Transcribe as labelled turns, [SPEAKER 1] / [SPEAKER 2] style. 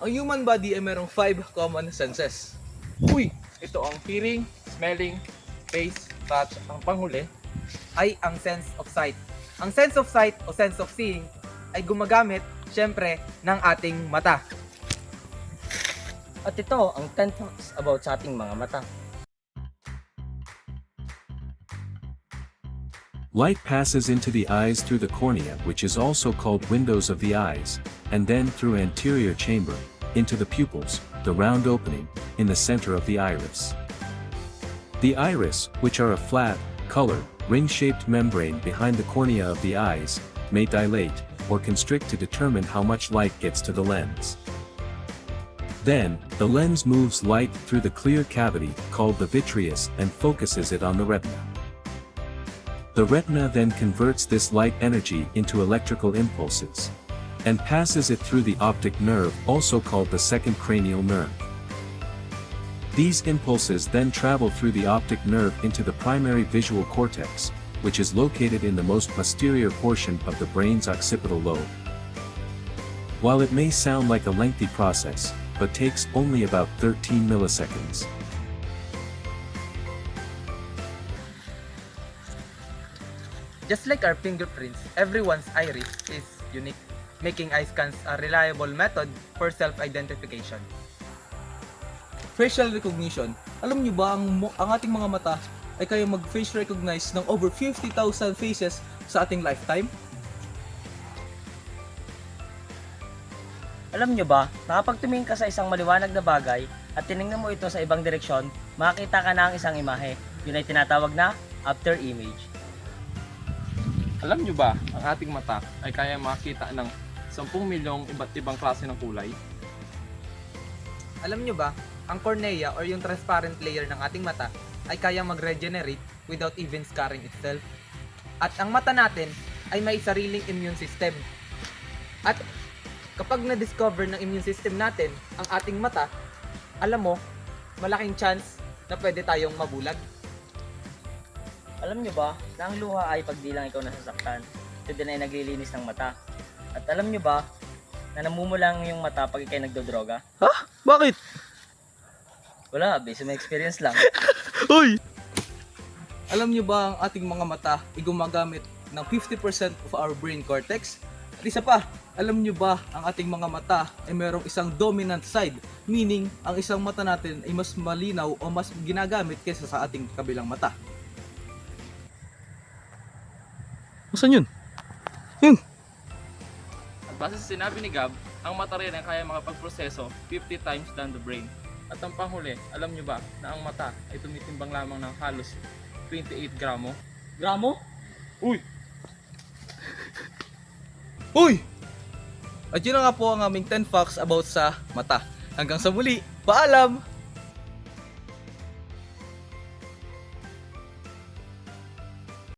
[SPEAKER 1] Ang human body ay merong 5 common senses. Uy! Ito ang hearing, smelling, taste, touch. Ang panghuli
[SPEAKER 2] ay ang sense of sight. Ang sense of sight o sense of seeing ay gumagamit, syempre, ng ating mata.
[SPEAKER 3] At ito ang 10 facts about sa ating mga mata.
[SPEAKER 4] Light passes into the eyes through the cornea, which is also called windows of the eyes, and then through anterior chamber, into the pupils, the round opening, in the center of the iris. The iris, which are a flat, colored, ring-shaped membrane behind the cornea of the eyes, may dilate, or constrict to determine how much light gets to the lens. Then, the lens moves light through the clear cavity, called the vitreous, and focuses it on the retina. The retina then converts this light energy into electrical impulses, and passes it through the optic nerve, also called the second cranial nerve. These impulses then travel through the optic nerve into the primary visual cortex, which is located in the most posterior portion of the brain's occipital lobe. While it may sound like a lengthy process, but takes only about 13 milliseconds.
[SPEAKER 2] Just like our fingerprints, everyone's iris is unique, making eye scans a reliable method for self-identification.
[SPEAKER 1] facial recognition. Alam niyo ba ang ating mga mata ay kaya mag-face recognize ng over 50,000 faces sa ating lifetime?
[SPEAKER 3] Alam nyo ba, na kapag tumingin ka sa isang maliwanag na bagay at tinignan mo ito sa ibang direksyon, makikita ka na ang isang imahe. Yun ay tinatawag na after image.
[SPEAKER 1] Alam niyo ba, ang ating mata ay kaya makita ng 10 milyong iba't ibang klase ng kulay?
[SPEAKER 2] Alam nyo ba, ang cornea or yung transparent layer ng ating mata ay kayang mag-regenerate without even scarring itself. At ang mata natin ay may sariling immune system. At kapag na-discover ng immune system natin ang ating mata, alam mo, malaking chance na pwede tayong mabulag.
[SPEAKER 3] Alam nyo ba, na ang luha ay pag di lang ikaw nasasaktan, ito din ay naglilinis ng mata. At alam nyo ba, na namumulang yung mata pag ikay nagdodroga?
[SPEAKER 1] Ha? Bakit?
[SPEAKER 3] Wala, based on my experience lang.
[SPEAKER 1] Uy! Alam niyo ba ang ating mga mata ay gumagamit ng 50% of our brain cortex? At isa pa, alam niyo ba ang ating mga mata ay mayroong isang dominant side, meaning ang isang mata natin ay mas malinaw o mas ginagamit kaysa sa ating kabilang mata. Saan yun? Yun! At base sa sinabi ni Gab, ang mata rin ay kaya makapagproseso 50 times than the brain. At ang panghuli, alam niyo ba na ang mata ay tumitimbang lamang ng halos 28 gramo?
[SPEAKER 3] Gramo?
[SPEAKER 1] Uy! Uy! At yun na nga po ang aming 10 facts about sa mata. Hanggang sa muli, paalam!